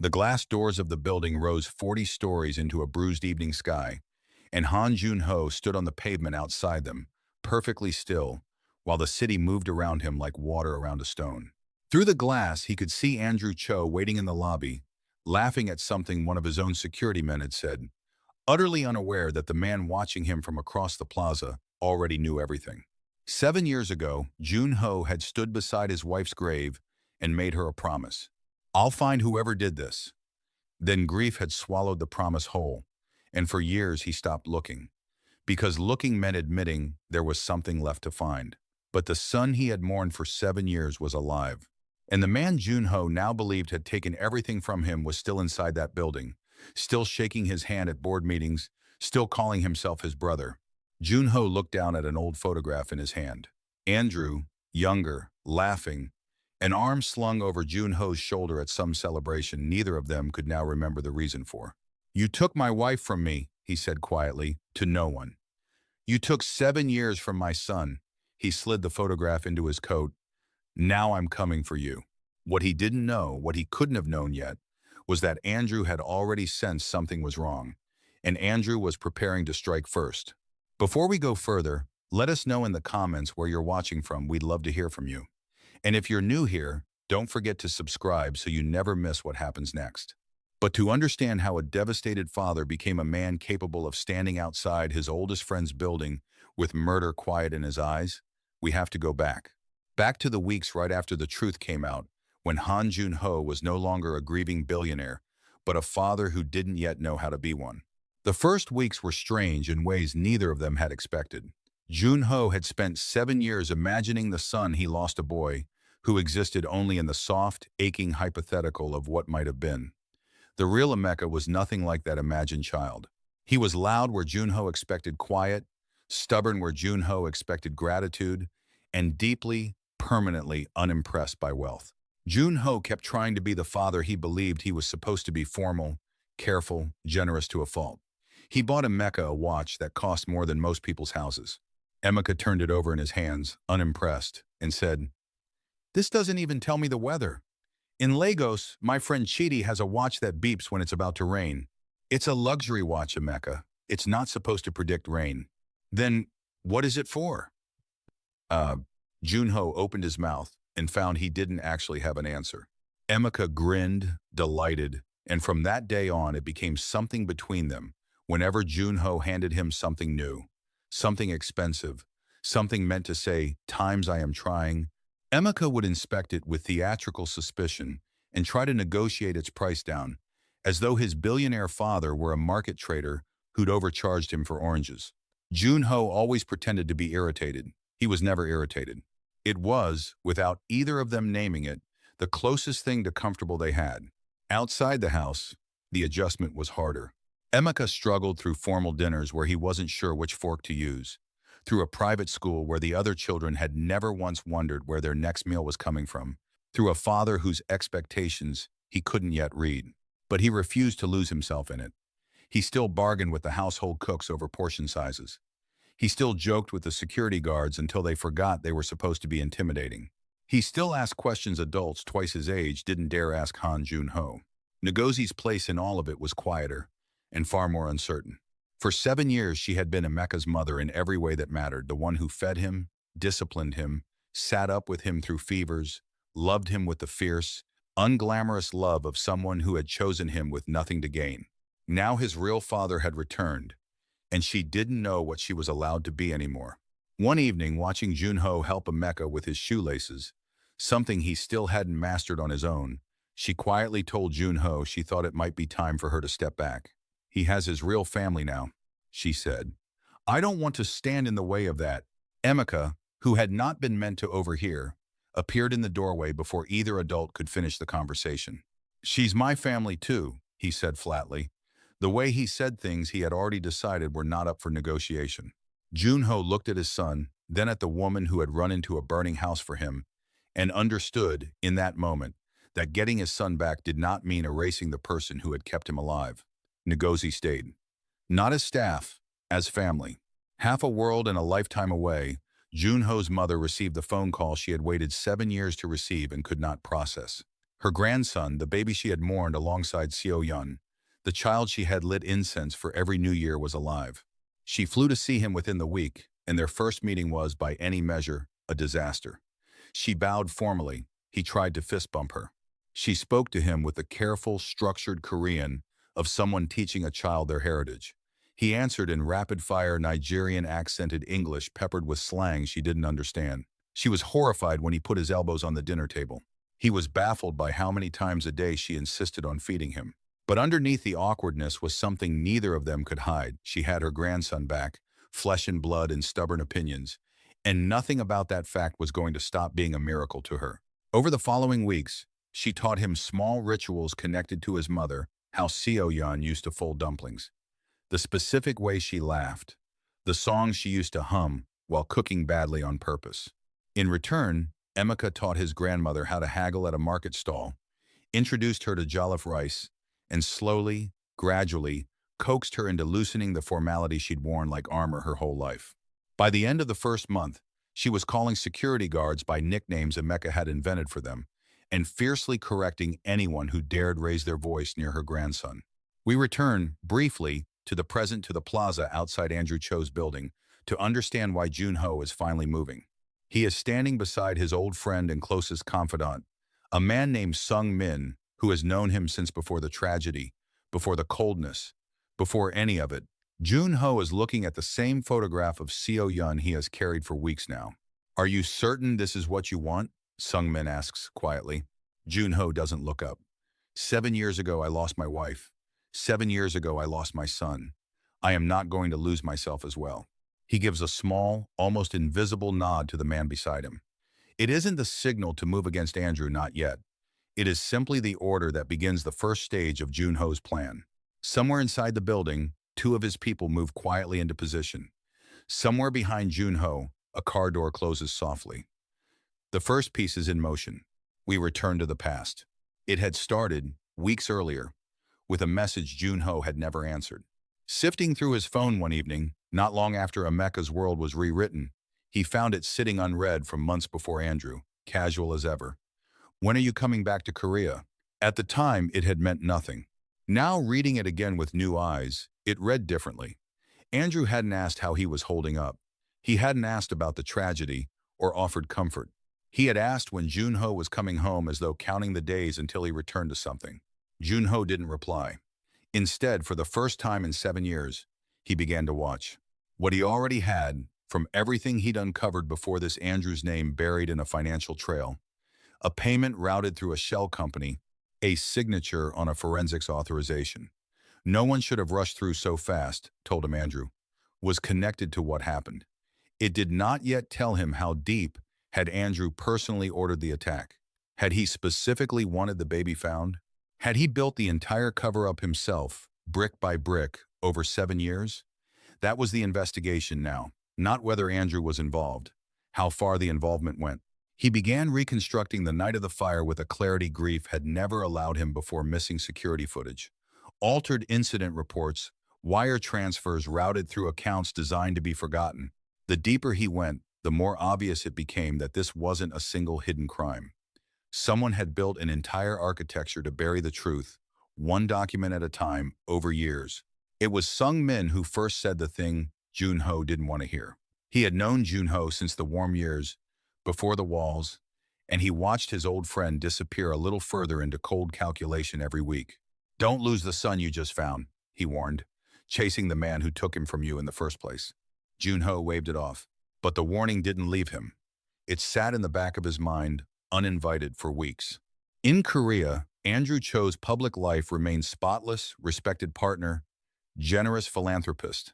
The glass doors of the building rose 40 stories into a bruised evening sky, and Joon-ho stood on the pavement outside them, perfectly still, while the city moved around him like water around a stone. Through the glass, he could see Andrew Cho waiting in the lobby, laughing at something one of his own security men had said, utterly unaware that the man watching him from across the plaza already knew everything. 7 years ago, Joon-ho had stood beside his wife's grave and made her a promise. I'll find whoever did this. Then grief had swallowed the promise whole, and for years he stopped looking, because looking meant admitting there was something left to find. But the son he had mourned for 7 years was alive, and the man Joon-ho now believed had taken everything from him was still inside that building, still shaking his hand at board meetings, still calling himself his brother. Joon-ho looked down at an old photograph in his hand. Andrew, younger, laughing, an arm slung over Joon-ho's shoulder at some celebration neither of them could now remember the reason for. "You took my wife from me," he said quietly, to no one. "You took 7 years from my son." He slid the photograph into his coat. "Now I'm coming for you." What he didn't know, what he couldn't have known yet, was that Andrew had already sensed something was wrong, and Andrew was preparing to strike first. Before we go further, let us know in the comments where you're watching from. We'd love to hear from you. And if you're new here, don't forget to subscribe so you never miss what happens next. But to understand how a devastated father became a man capable of standing outside his oldest friend's building with murder quiet in his eyes, we have to go back. Back to the weeks right after the truth came out, when Joon-ho was no longer a grieving billionaire, but a father who didn't yet know how to be one. The first weeks were strange in ways neither of them had expected. Joon-ho had spent 7 years imagining the son he lost, a boy who existed only in the soft, aching hypothetical of what might have been. The real Emeka was nothing like that imagined child. He was loud where Joon-ho expected quiet, stubborn where Joon-ho expected gratitude, and deeply, permanently unimpressed by wealth. Joon-ho kept trying to be the father he believed he was supposed to be: formal, careful, generous to a fault. He bought Emeka a watch that cost more than most people's houses. Emeka turned it over in his hands, unimpressed, and said, "This doesn't even tell me the weather. In Lagos, my friend Chidi has a watch that beeps when it's about to rain." "It's a luxury watch, Emeka. It's not supposed to predict rain." "Then what is it for?" Joon-ho opened his mouth and found he didn't actually have an answer. Emeka grinned, delighted, and from that day on it became something between them whenever Joon-ho handed him something new, something expensive, something meant to say, "Times I am trying." Emeka would inspect it with theatrical suspicion and try to negotiate its price down, as though his billionaire father were a market trader who'd overcharged him for oranges. Joon-ho always pretended to be irritated. He was never irritated. It was, without either of them naming it, the closest thing to comfortable they had. Outside the house, the adjustment was harder. Emeka struggled through formal dinners where he wasn't sure which fork to use, through a private school where the other children had never once wondered where their next meal was coming from, through a father whose expectations he couldn't yet read. But he refused to lose himself in it. He still bargained with the household cooks over portion sizes. He still joked with the security guards until they forgot they were supposed to be intimidating. He still asked questions adults twice his age didn't dare ask Joon-ho. Ngozie's place in all of it was quieter and far more uncertain. For 7 years, she had been Emeka's mother in every way that mattered, the one who fed him, disciplined him, sat up with him through fevers, loved him with the fierce, unglamorous love of someone who had chosen him with nothing to gain. Now his real father had returned, and she didn't know what she was allowed to be anymore. One evening, watching Joon-ho help Emeka with his shoelaces, something he still hadn't mastered on his own, she quietly told Joon-ho she thought it might be time for her to step back. "He has his real family now," she said. "I don't want to stand in the way of that." Emeka, who had not been meant to overhear, appeared in the doorway before either adult could finish the conversation. "She's my family too," he said flatly. The way he said things he had already decided were not up for negotiation. Joon-ho looked at his son, then at the woman who had run into a burning house for him, and understood, in that moment, that getting his son back did not mean erasing the person who had kept him alive. Ngozi stayed. Not as staff, as family. Half a world and a lifetime away, Joon-ho's mother received the phone call she had waited 7 years to receive and could not process. Her grandson, the baby she had mourned alongside Seo-yun, the child she had lit incense for every new year, was alive. She flew to see him within the week, and their first meeting was, by any measure, a disaster. She bowed formally. He tried to fist bump her. She spoke to him with the careful, structured Korean of someone teaching a child their heritage. He answered in rapid-fire Nigerian accented English peppered with slang she didn't understand. She was horrified when he put his elbows on the dinner table. He was baffled by how many times a day she insisted on feeding him. But underneath the awkwardness was something neither of them could hide. She had her grandson back, flesh and blood and stubborn opinions, and nothing about that fact was going to stop being a miracle to her. Over the following weeks, she taught him small rituals connected to his mother, how Seo-yun used to fold dumplings, the specific way she laughed, the songs she used to hum while cooking badly on purpose. In return, Emeka taught his grandmother how to haggle at a market stall, introduced her to jollof rice, and slowly, gradually, coaxed her into loosening the formality she'd worn like armor her whole life. By the end of the first month, she was calling security guards by nicknames Emeka had invented for them, and fiercely correcting anyone who dared raise their voice near her grandson. We return, briefly, to the plaza outside Andrew Cho's building, to understand why Joon-ho is finally moving. He is standing beside his old friend and closest confidant, a man named Sung Min, who has known him since before the tragedy, before the coldness, before any of it. Joon-ho is looking at the same photograph of Seo-yun he has carried for weeks now. "Are you certain this is what you want?" Sung Min asks quietly. Joon-ho doesn't look up. 7 years ago, I lost my wife. 7 years ago, I lost my son. I am not going to lose myself as well. He gives a small, almost invisible nod to the man beside him. It isn't the signal to move against Andrew, not yet. It is simply the order that begins the first stage of Joon-ho's plan. Somewhere inside the building, 2 of his people move quietly into position. Somewhere behind Joon-ho, a car door closes softly. The first piece is in motion. We return to the past. It had started, weeks earlier, with a message Joon-ho had never answered. Sifting through his phone one evening, not long after Emeka's world was rewritten, he found it sitting unread from months before Andrew, casual as ever. "When are you coming back to Korea?" At the time, it had meant nothing. Now, reading it again with new eyes, it read differently. Andrew hadn't asked how he was holding up. He hadn't asked about the tragedy or offered comfort. He had asked when Joon-ho was coming home, as though counting the days until he returned to something. Joon-ho didn't reply. Instead, for the first time in 7 years, he began to watch. What he already had, from everything he'd uncovered before this, Andrew's name buried in a financial trail, a payment routed through a shell company, a signature on a forensics authorization. No one should have rushed through so fast, told him Andrew, was connected to what happened. It did not yet tell him how deep had Andrew personally ordered the attack. Had he specifically wanted the baby found? Had he built the entire cover-up himself, brick by brick, over 7 years? That was the investigation now, not whether Andrew was involved, how far the involvement went. He began reconstructing the night of the fire with a clarity grief had never allowed him before: missing security footage, altered incident reports, wire transfers routed through accounts designed to be forgotten. The deeper he went, the more obvious it became that this wasn't a single hidden crime. Someone had built an entire architecture to bury the truth, one document at a time, over years. It was Sung Min who first said the thing Joon-ho didn't want to hear. He had known Joon-ho since the warm years, before the walls, and he watched his old friend disappear a little further into cold calculation every week. "Don't lose the son you just found," he warned, "chasing the man who took him from you in the first place." Joon-ho waved it off, but the warning didn't leave him. It sat in the back of his mind, uninvited, for weeks. In Korea, Andrew Cho's public life remained spotless, respected partner, generous philanthropist,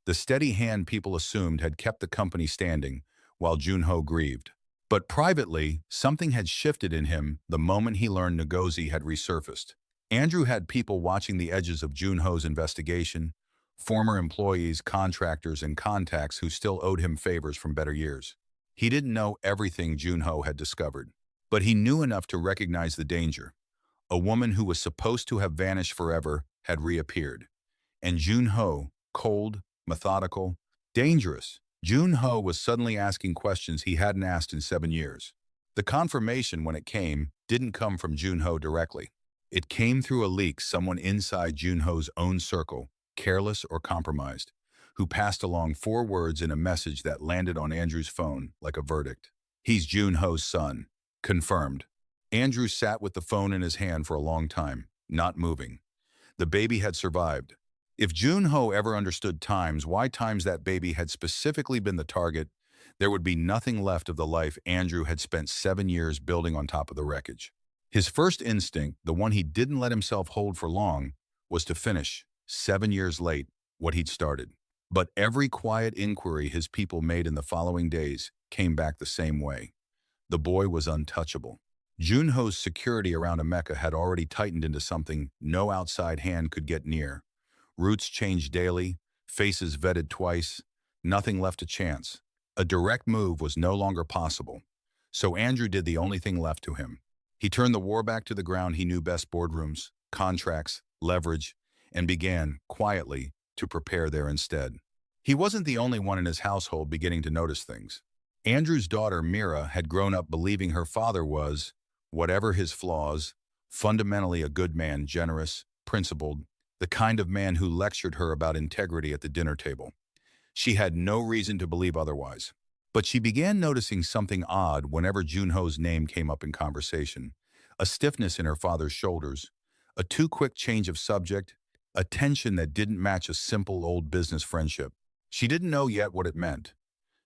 the steady hand people assumed had kept the company standing while Joon-ho grieved. But privately, something had shifted in him the moment he learned Ngozi had resurfaced. Andrew had people watching the edges of Joon-ho's investigation, former employees, contractors, and contacts who still owed him favors from better years. He didn't know everything Joon-ho had discovered, but he knew enough to recognize the danger. A woman who was supposed to have vanished forever had reappeared. And Joon-ho, cold, methodical, dangerous. Joon-ho was suddenly asking questions he hadn't asked in 7 years. The confirmation, when it came, didn't come from Joon-ho directly. It came through a leak someone inside Joon-ho's own circle, careless or compromised, who passed along 4 words in a message that landed on Andrew's phone like a verdict. He's Joon-ho's son. Confirmed. Andrew sat with the phone in his hand for a long time, not moving. The baby had survived. If Joon-ho ever understood why times that baby had specifically been the target, there would be nothing left of the life Andrew had spent 7 years building on top of the wreckage. His first instinct, the one he didn't let himself hold for long, was to finish, 7 years late, what he'd started. But every quiet inquiry his people made in the following days came back the same way. The boy was untouchable. Joon-ho's security around Emeka had already tightened into something no outside hand could get near. Routes changed daily, faces vetted twice, nothing left to chance. A direct move was no longer possible. So Andrew did the only thing left to him. He turned the war back to the ground he knew best: boardrooms, contracts, leverage, and began, quietly, to prepare there instead. He wasn't the only one in his household beginning to notice things. Andrew's daughter, Mira, had grown up believing her father was, whatever his flaws, fundamentally a good man, generous, principled, the kind of man who lectured her about integrity at the dinner table. She had no reason to believe otherwise. But she began noticing something odd whenever Joon-ho's name came up in conversation. A stiffness in her father's shoulders, a too quick change of subject, a tension that didn't match a simple old business friendship. She didn't know yet what it meant.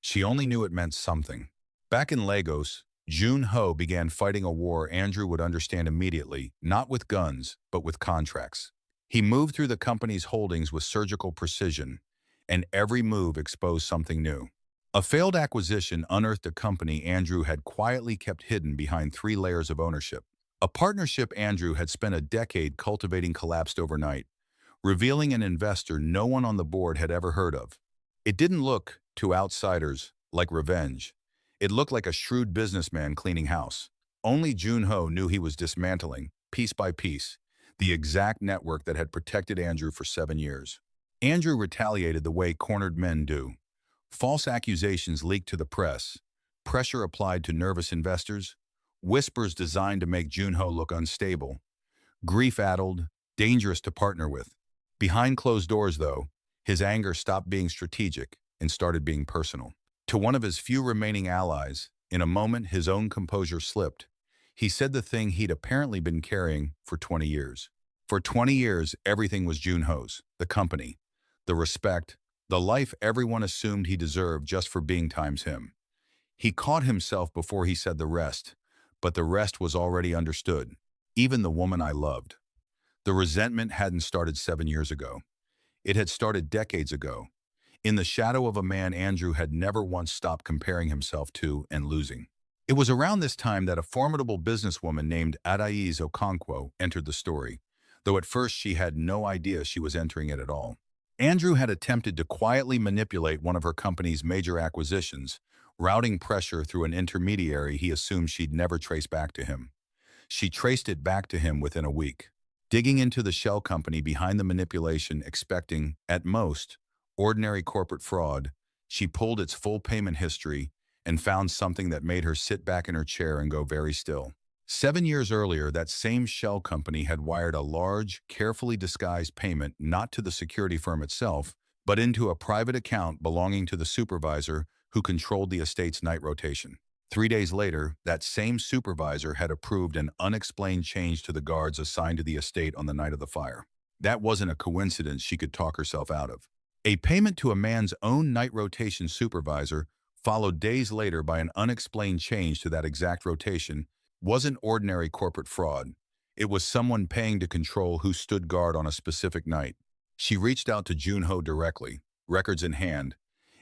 She only knew it meant something. Back in Lagos, Joon-ho began fighting a war Andrew would understand immediately, not with guns, but with contracts. He moved through the company's holdings with surgical precision, and every move exposed something new. A failed acquisition unearthed a company Andrew had quietly kept hidden behind 3 layers of ownership. A partnership Andrew had spent a decade cultivating collapsed overnight, revealing an investor no one on the board had ever heard of. It didn't look, to outsiders, like revenge. It looked like a shrewd businessman cleaning house. Only Joon-ho knew he was dismantling, piece by piece, the exact network that had protected Andrew for 7 years. Andrew retaliated the way cornered men do. False accusations leaked to the press, pressure applied to nervous investors, whispers designed to make Joon-ho look unstable, grief-addled, dangerous to partner with. Behind closed doors, though, his anger stopped being strategic and started being personal. To one of his few remaining allies, in a moment his own composure slipped. He said the thing he'd apparently been carrying for 20 years. For 20 years, everything was Joon-ho's, the company, the respect, the life everyone assumed he deserved just for being times him. He caught himself before he said the rest, but the rest was already understood. Even the woman I loved. The resentment hadn't started 7 years ago. It had started decades ago, in the shadow of a man Andrew had never once stopped comparing himself to and losing. It was around this time that a formidable businesswoman named Adaize Okonkwo entered the story, though at first she had no idea she was entering it at all. Andrew had attempted to quietly manipulate one of her company's major acquisitions, routing pressure through an intermediary he assumed she'd never trace back to him. She traced it back to him within a week, digging into the shell company behind the manipulation, expecting, at most, ordinary corporate fraud. She pulled its full payment history and found something that made her sit back in her chair and go very still. 7 years earlier, that same shell company had wired a large, carefully disguised payment not to the security firm itself, but into a private account belonging to the supervisor who controlled the estate's night rotation. 3 days later, that same supervisor had approved an unexplained change to the guards assigned to the estate on the night of the fire. That wasn't a coincidence she could talk herself out of. A payment to a man's own night rotation supervisor, followed days later by an unexplained change to that exact rotation, wasn't ordinary corporate fraud. It was someone paying to control who stood guard on a specific night. She reached out to Joon-ho directly, records in hand,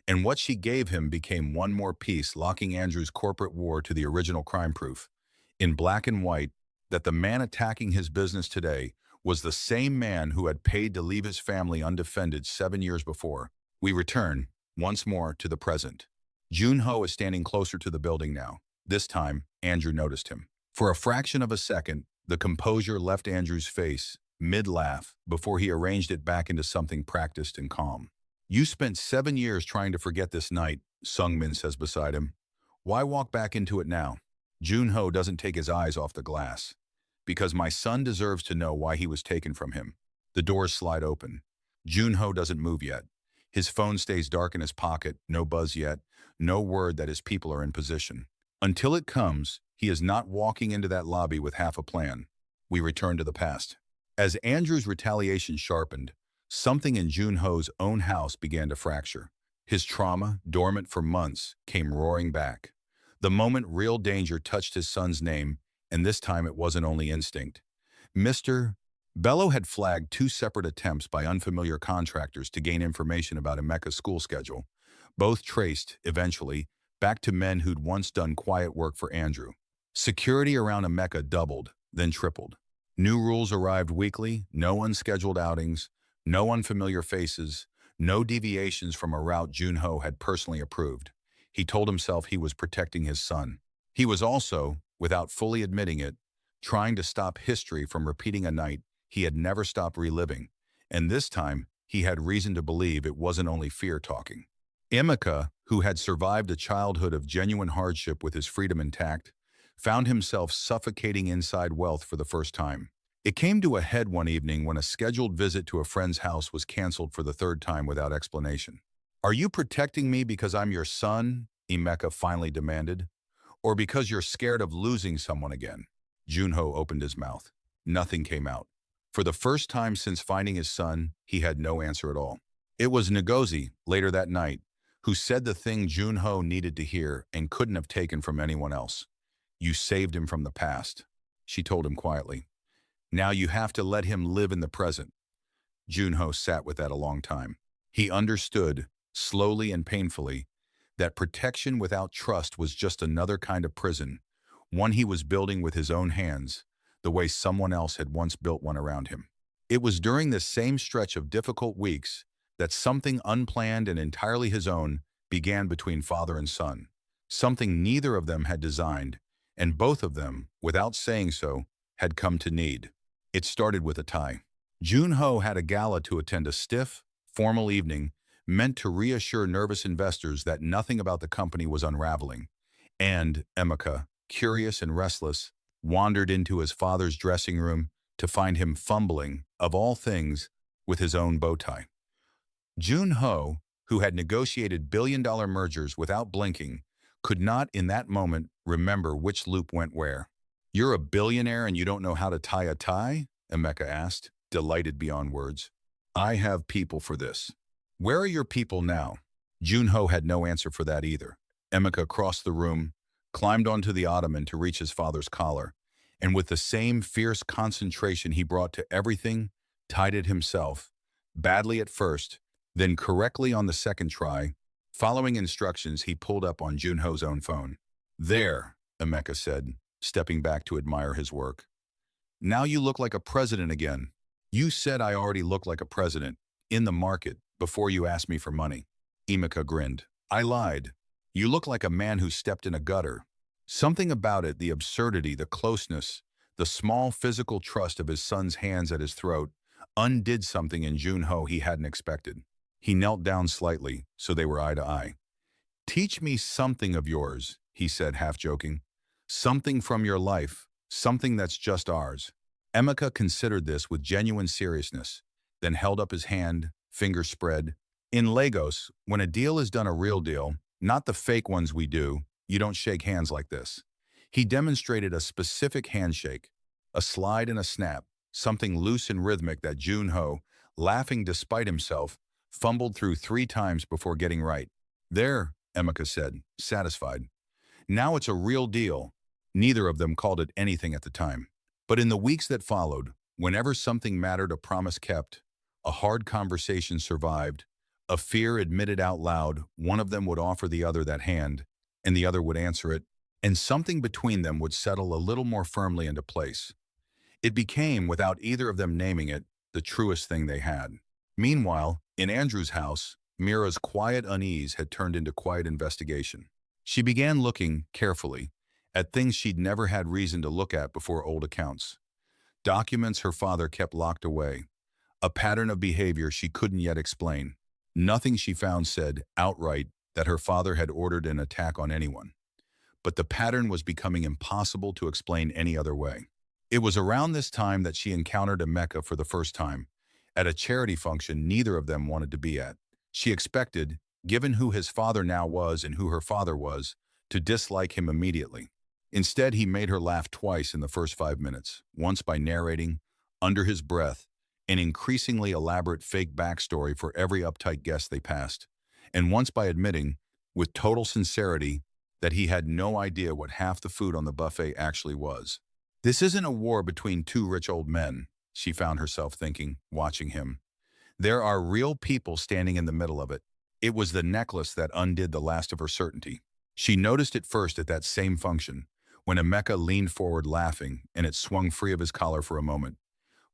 and what she gave him became one more piece locking Andrew's corporate war to the original crime proof, in black and white, that the man attacking his business today was the same man who had paid to leave his family undefended 7 years before. We return, once more, to the present. Joon-ho is standing closer to the building now. This time, Andrew noticed him. For a fraction of a second, the composure left Andrew's face, mid-laugh, before he arranged it back into something practiced and calm. "You spent 7 years trying to forget this night," Sung-min says beside him. "Why walk back into it now?" Joon-ho doesn't take his eyes off the glass. Because my son deserves to know why he was taken from him. The doors slide open. Joon-ho doesn't move yet. His phone stays dark in his pocket, no buzz yet, no word that his people are in position. Until it comes, he is not walking into that lobby with half a plan. We return to the past. As Andrew's retaliation sharpened, something in Joon-ho's own house began to fracture. His trauma, dormant for months, came roaring back. The moment real danger touched his son's name, and this time it wasn't only instinct. Mr. Bello had flagged two separate attempts by unfamiliar contractors to gain information about Emeka's school schedule, both traced, eventually, back to men who'd once done quiet work for Andrew. Security around Emeka doubled, then tripled. New rules arrived weekly, no unscheduled outings, no unfamiliar faces, no deviations from a route Joon-ho had personally approved. He told himself he was protecting his son. He was also, without fully admitting it, trying to stop history from repeating a night he had never stopped reliving, and this time he had reason to believe it wasn't only fear talking. Emeka, who had survived a childhood of genuine hardship with his freedom intact, found himself suffocating inside wealth for the first time. It came to a head one evening when a scheduled visit to a friend's house was canceled for the third time without explanation. "Are you protecting me because I'm your son?" Emeka finally demanded. "Or because you're scared of losing someone again?" Joon-ho opened his mouth. Nothing came out. For the first time since finding his son, he had no answer at all. It was Ngozi, later that night, who said the thing Joon-ho needed to hear and couldn't have taken from anyone else. "You saved him from the past," she told him quietly. "Now you have to let him live in the present." Joon-ho sat with that a long time. He understood, slowly and painfully, that protection without trust was just another kind of prison, one he was building with his own hands, the way someone else had once built one around him. It was during this same stretch of difficult weeks that something unplanned and entirely his own began between father and son, something neither of them had designed, and both of them, without saying so, had come to need. It started with a tie. Joon-ho had a gala to attend, a stiff, formal evening meant to reassure nervous investors that nothing about the company was unraveling, and Emeka, curious and restless, wandered into his father's dressing room to find him fumbling, of all things, with his own bow tie. Joon-ho, who had negotiated billion-dollar mergers without blinking, could not in that moment remember which loop went where. "You're a billionaire and you don't know how to tie a tie?" Emeka asked, delighted beyond words. "I have people for this." "Where are your people now?" Joon-ho had no answer for that either. Emeka crossed the room, climbed onto the ottoman to reach his father's collar, and with the same fierce concentration he brought to everything, tied it himself, badly at first, then correctly on the second try. Following instructions, he pulled up on Joon-ho's own phone. "There," Emeka said, stepping back to admire his work. "Now you look like a president again." "You said I already look like a president, in the market, before you asked me for money." Emeka grinned. "I lied. You look like a man who stepped in a gutter." Something about it, the absurdity, the closeness, the small physical trust of his son's hands at his throat, undid something in Joon-ho he hadn't expected. He knelt down slightly, so they were eye to eye. "Teach me something of yours," he said, half joking. "Something from your life, something that's just ours." Emeka considered this with genuine seriousness, then held up his hand, fingers spread. "In Lagos, when a deal is done, a real deal, not the fake ones we do, you don't shake hands like this." He demonstrated a specific handshake, a slide and a snap, something loose and rhythmic that Joon-ho, laughing despite himself, fumbled through 3 times before getting right. "There," Emeka said, satisfied. "Now it's a real deal." Neither of them called it anything at the time. But in the weeks that followed, whenever something mattered, a promise kept, a hard conversation survived, a fear admitted out loud, one of them would offer the other that hand, and the other would answer it, and something between them would settle a little more firmly into place. It became, without either of them naming it, the truest thing they had. Meanwhile, in Andrew's house, Mira's quiet unease had turned into quiet investigation. She began looking, carefully, at things she'd never had reason to look at before: old accounts, documents her father kept locked away, a pattern of behavior she couldn't yet explain. Nothing she found said, outright, that her father had ordered an attack on anyone. but the pattern was becoming impossible to explain any other way. It was around this time that she encountered Emeka for the first time, at a charity function neither of them wanted to be at. She expected, given who his father now was and who her father was, to dislike him immediately. Instead, he made her laugh twice in the first 5 minutes, once by narrating, under his breath, an increasingly elaborate fake backstory for every uptight guest they passed, and once by admitting, with total sincerity, that he had no idea what half the food on the buffet actually was. This isn't a war between two rich old men, she found herself thinking, watching him. There are real people standing in the middle of it. It was the necklace that undid the last of her certainty. She noticed it first at that same function, when Emeka leaned forward laughing and it swung free of his collar for a moment.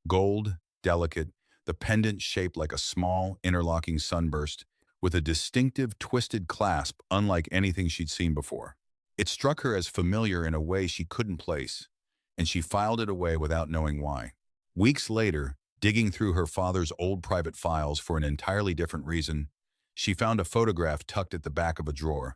Gold, delicate, the pendant shaped like a small, interlocking sunburst, with a distinctive twisted clasp unlike anything she'd seen before. It struck her as familiar in a way she couldn't place, and she filed it away without knowing why. Weeks later, digging through her father's old private files for an entirely different reason, she found a photograph tucked at the back of a drawer.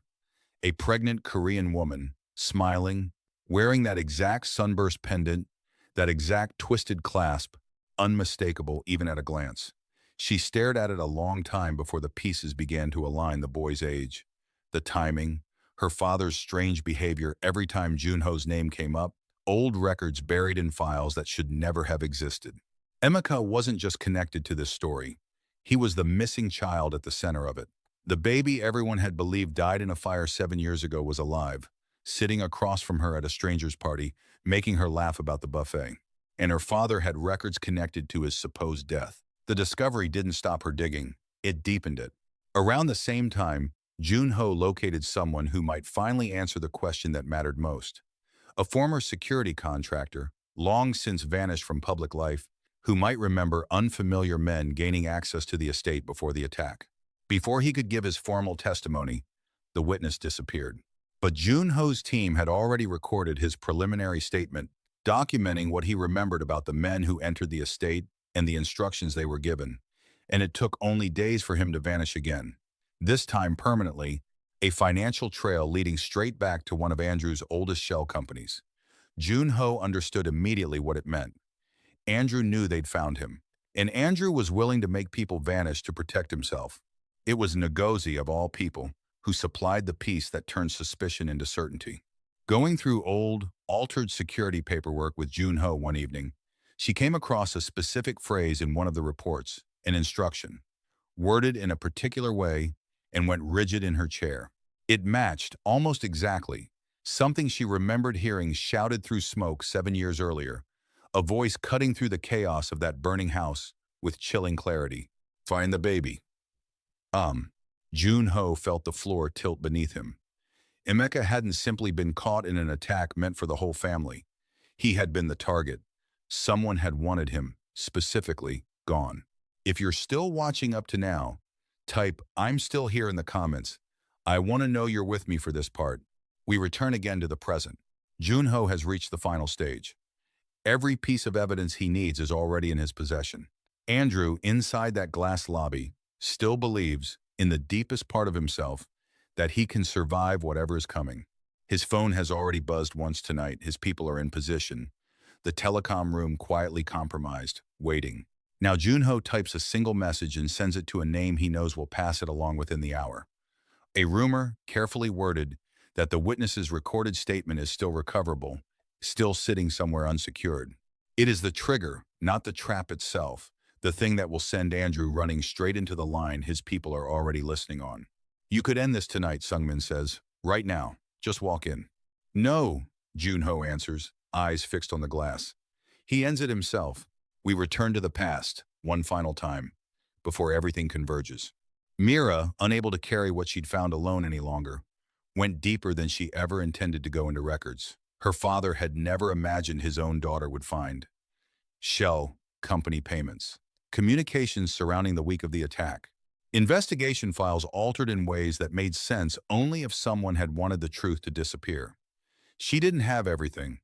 A pregnant Korean woman, smiling, wearing that exact sunburst pendant, that exact twisted clasp, unmistakable even at a glance. She stared at it a long time before the pieces began to align the boy's age. The timing, her father's strange behavior every time Joon-ho's name came up, old records buried in files that should never have existed. Emeka wasn't just connected to this story. He was the missing child at the center of it. The baby everyone had believed died in a fire 7 years ago was alive, sitting across from her at a stranger's party, making her laugh about the buffet. And her father had records connected to his supposed death. The discovery didn't stop her digging. It deepened it. Around the same time, Joon-ho located someone who might finally answer the question that mattered most. A former security contractor, long since vanished from public life, who might remember unfamiliar men gaining access to the estate before the attack. Before he could give his formal testimony, the witness disappeared. But Joon-ho's team had already recorded his preliminary statement, documenting what he remembered about the men who entered the estate and the instructions they were given. And it took only days for him to vanish again, this time permanently, a financial trail leading straight back to one of Andrew's oldest shell companies. Joon-ho understood immediately what it meant. Andrew knew they'd found him, and Andrew was willing to make people vanish to protect himself. It was Ngozi, of all people, who supplied the piece that turned suspicion into certainty. Going through old, altered security paperwork with Joon-ho one evening, she came across a specific phrase in one of the reports, an instruction, worded in a particular way, and went rigid in her chair. It matched, almost exactly, something she remembered hearing shouted through smoke 7 years earlier, a voice cutting through the chaos of that burning house with chilling clarity. Find the baby. Joon-ho felt the floor tilt beneath him. Emeka hadn't simply been caught in an attack meant for the whole family. He had been the target. Someone had wanted him, specifically, gone. If you're still watching up to now, type "I'm still here" in the comments. I want to know you're with me for this part. We return again to the present. Joon-ho has reached the final stage. Every piece of evidence he needs is already in his possession. Andrew, inside that glass lobby, still believes, in the deepest part of himself, that he can survive whatever is coming. His phone has already buzzed once tonight. His people are in position. The telecom room quietly compromised, waiting. Now Joon-ho types a single message and sends it to a name he knows will pass it along within the hour. A rumor, carefully worded, that the witness's recorded statement is still recoverable, still sitting somewhere unsecured. It is the trigger, not the trap itself, the thing that will send Andrew running straight into the line his people are already listening on. You could end this tonight, Sungmin says. Right now. Just walk in. No, Joon-ho answers, eyes fixed on the glass. He ends it himself. We return to the past, one final time, before everything converges. Mira, unable to carry what she'd found alone any longer, went deeper than she ever intended to go into records. Her father had never imagined his own daughter would find. Shell company payments. Communications surrounding the week of the attack. Investigation files altered in ways that made sense only if someone had wanted the truth to disappear. She didn't have everything.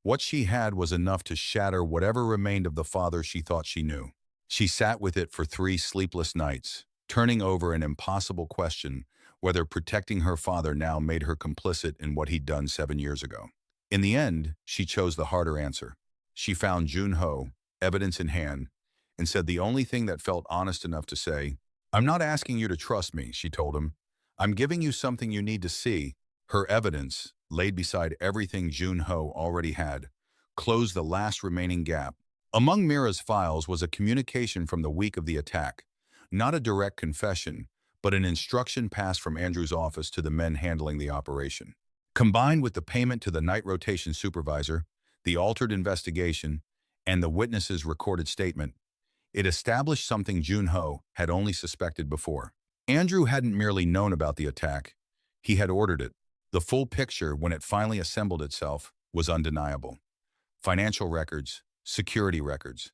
What she had was enough to shatter whatever remained of the father she thought she knew. She sat with it for 3 sleepless nights, turning over an impossible question whether protecting her father now made her complicit in what he'd done 7 years ago. In the end, she chose the harder answer. She found Joon-ho, evidence in hand, and said the only thing that felt honest enough to say, "I'm not asking you to trust me," she told him. "I'm giving you something you need to see." Her evidence, laid beside everything Joon-ho already had, closed the last remaining gap. Among Mira's files was a communication from the week of the attack, not a direct confession, but an instruction passed from Andrew's office to the men handling the operation. Combined with the payment to the night rotation supervisor, the altered investigation, and the witness's recorded statement, it established something Joon-ho had only suspected before. Andrew hadn't merely known about the attack, he had ordered it. The full picture, when it finally assembled itself, was undeniable. Financial records, security records,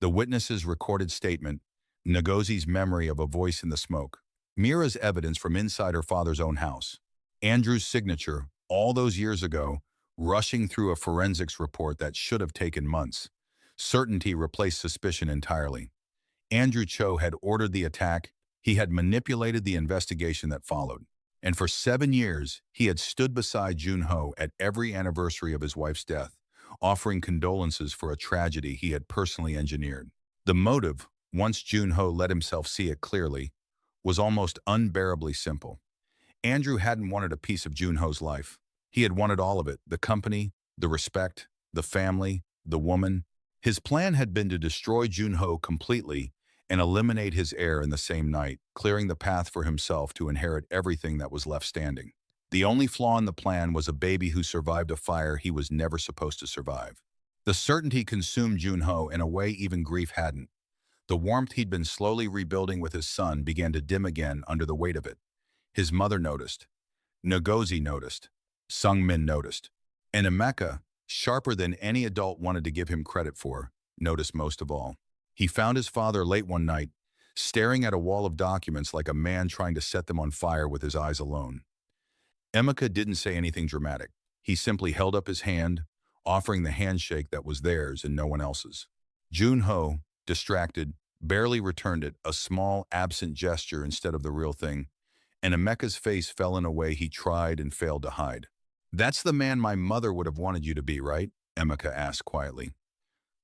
the witness's recorded statement, Ngozie's memory of a voice in the smoke, Mira's evidence from inside her father's own house, Andrew's signature, all those years ago, rushing through a forensics report that should have taken months. Certainty replaced suspicion entirely. Andrew Cho had ordered the attack, he had manipulated the investigation that followed. And for 7 years, he had stood beside Joon-ho at every anniversary of his wife's death, offering condolences for a tragedy he had personally engineered. The motive, once Joon-ho let himself see it clearly, was almost unbearably simple. Andrew hadn't wanted a piece of Joon-ho's life. He had wanted all of it, the company, the respect, the family, the woman. His plan had been to destroy Joon-ho completely and eliminate his heir in the same night, clearing the path for himself to inherit everything that was left standing. The only flaw in the plan was a baby who survived a fire he was never supposed to survive. The certainty consumed Joon-ho in a way even grief hadn't. The warmth he'd been slowly rebuilding with his son began to dim again under the weight of it. His mother noticed. Ngozi noticed. Sung-min noticed. And Emeka, sharper than any adult wanted to give him credit for, noticed most of all. He found his father late one night, staring at a wall of documents like a man trying to set them on fire with his eyes alone. Emeka didn't say anything dramatic. He simply held up his hand, offering the handshake that was theirs and no one else's. Joon-ho, distracted, barely returned it, a small, absent gesture instead of the real thing, and Emeka's face fell in a way he tried and failed to hide. "That's the man my mother would have wanted you to be, right?" Emeka asked quietly.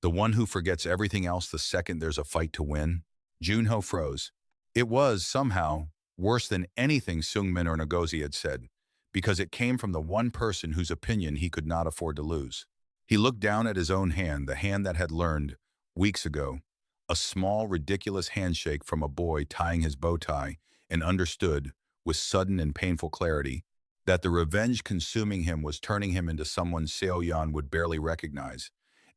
"The one who forgets everything else the second there's a fight to win?" Joon-ho froze. It was, somehow, worse than anything Sung-min or Ngozi had said, because it came from the one person whose opinion he could not afford to lose. He looked down at his own hand, the hand that had learned, weeks ago, a small, ridiculous handshake from a boy tying his bow tie, and understood, with sudden and painful clarity, that the revenge consuming him was turning him into someone Seo-yeon would barely recognize,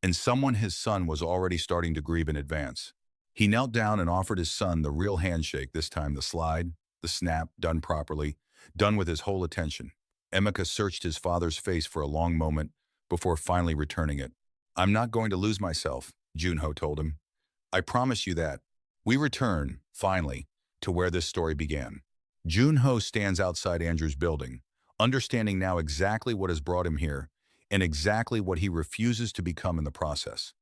and someone his son was already starting to grieve in advance. He knelt down and offered his son the real handshake, this time the slide, the snap, done properly, done with his whole attention. Emeka searched his father's face for a long moment before finally returning it. "I'm not going to lose myself," Joon-ho told him. "I promise you that." We return, finally, to where this story began. Joon-ho stands outside Andrew's building, understanding now exactly what has brought him here and exactly what he refuses to become in the process.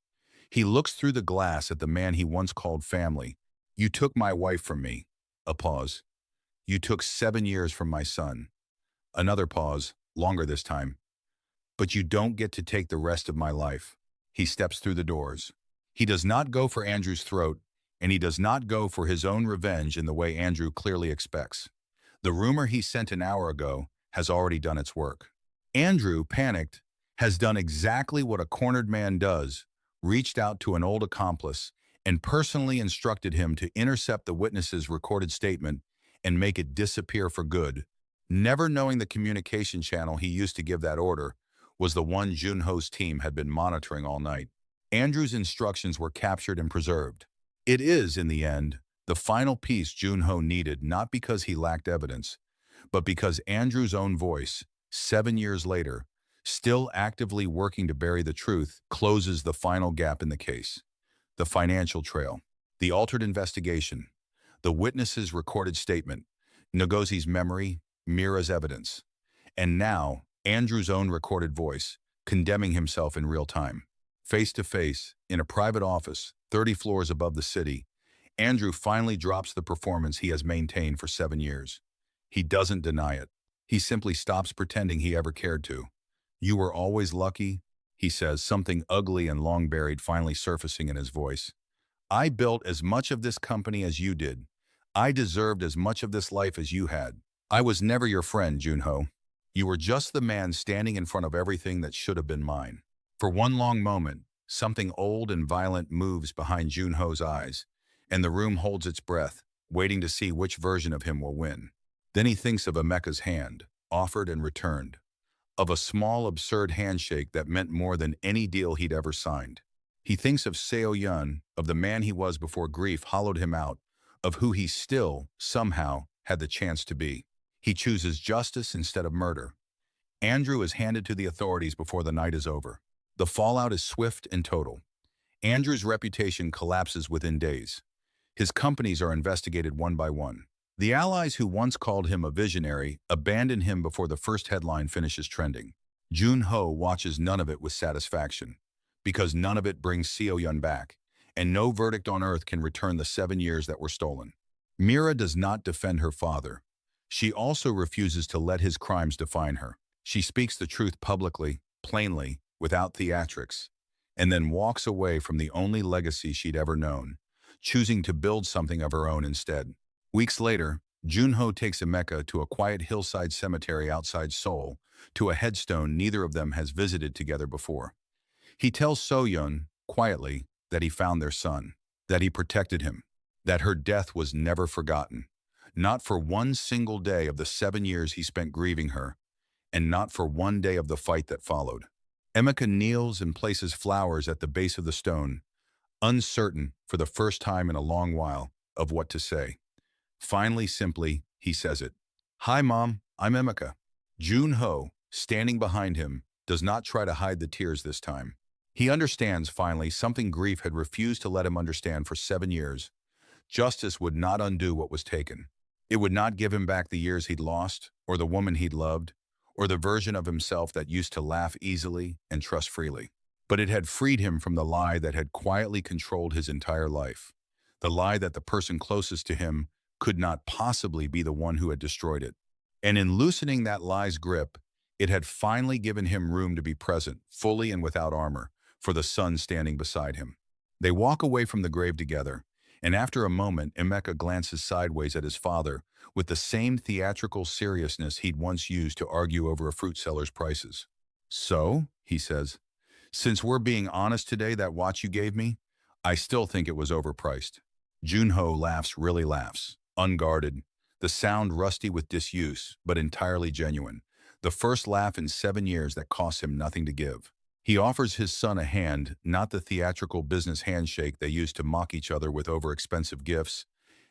He looks through the glass at the man he once called family. "You took my wife from me." A pause. "You took 7 years from my son." Another pause, longer this time. "But you don't get to take the rest of my life." He steps through the doors. He does not go for Andrew's throat, and he does not go for his own revenge in the way Andrew clearly expects. The rumor he sent an hour ago has already done its work. Andrew, panicked, has done exactly what a cornered man does, reached out to an old accomplice and personally instructed him to intercept the witness's recorded statement and make it disappear for good, never knowing the communication channel he used to give that order was the one Joon-ho's team had been monitoring all night. Andrew's instructions were captured and preserved. It is, in the end, the final piece Joon-ho needed, not because he lacked evidence, but because Andrew's own voice, 7 years later, still actively working to bury the truth, closes the final gap in the case. The financial trail, the altered investigation, the witness's recorded statement, Ngozie's memory, Mira's evidence, and now Andrew's own recorded voice, condemning himself in real time. Face to face, in a private office, 30 floors above the city, Andrew finally drops the performance he has maintained for 7 years. He doesn't deny it. He simply stops pretending he ever cared to. You were always lucky, he says, something ugly and long buried finally surfacing in his voice. I built as much of this company as you did. I deserved as much of this life as you had. I was never your friend, Joon-ho. You were just the man standing in front of everything that should have been mine. For one long moment, something old and violent moves behind Joon-ho's eyes, and the room holds its breath, waiting to see which version of him will win. Then he thinks of Emeka's hand, offered and returned, of a small, absurd handshake that meant more than any deal he'd ever signed. He thinks of Seo-yun, of the man he was before grief hollowed him out, of who he still, somehow, had the chance to be. He chooses justice instead of murder. Andrew is handed to the authorities before the night is over. The fallout is swift and total. Andrew's reputation collapses within days. His companies are investigated one by one. The allies who once called him a visionary abandon him before the first headline finishes trending. Joon-ho watches none of it with satisfaction, because none of it brings Seo-yun back, and no verdict on earth can return the 7 years that were stolen. Mira does not defend her father. She also refuses to let his crimes define her. She speaks the truth publicly, plainly, without theatrics, and then walks away from the only legacy she'd ever known, choosing to build something of her own instead. Weeks later, Joon-ho takes Emeka to a quiet hillside cemetery outside Seoul, to a headstone neither of them has visited together before. He tells Seo-yun, quietly, that he found their son, that he protected him, that her death was never forgotten, not for one single day of the 7 years he spent grieving her, and not for one day of the fight that followed. Emeka kneels and places flowers at the base of the stone, uncertain, for the first time in a long while, of what to say. Finally, simply, he says it. Hi, Mom, I'm Emeka. Joon-ho, standing behind him, does not try to hide the tears this time. He understands, finally, something grief had refused to let him understand for 7 years. Justice would not undo what was taken. It would not give him back the years he'd lost, or the woman he'd loved, or the version of himself that used to laugh easily and trust freely. But it had freed him from the lie that had quietly controlled his entire life, the lie that the person closest to him could not possibly be the one who had destroyed it. And in loosening that lie's grip, it had finally given him room to be present, fully and without armor, for the son standing beside him. They walk away from the grave together, and after a moment, Emeka glances sideways at his father with the same theatrical seriousness he'd once used to argue over a fruit seller's prices. So, he says, since we're being honest today, that watch you gave me, I still think it was overpriced. Joon-ho laughs, really laughs, unguarded, the sound rusty with disuse, but entirely genuine. The first laugh in 7 years that costs him nothing to give. He offers his son a hand, not the theatrical business handshake they used to mock each other with overexpensive gifts,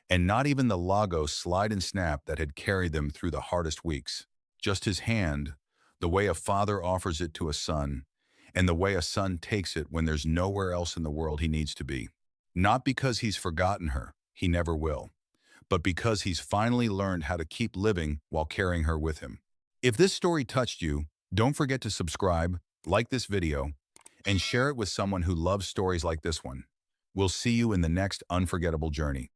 and not even the Lagos slide and snap that had carried them through the hardest weeks. Just his hand, the way a father offers it to a son, and the way a son takes it when there's nowhere else in the world he needs to be. Not because he's forgotten her, he never will, but because he's finally learned how to keep living while carrying her with him. If this story touched you, don't forget to subscribe, like this video, and share it with someone who loves stories like this one. We'll see you in the next unforgettable journey.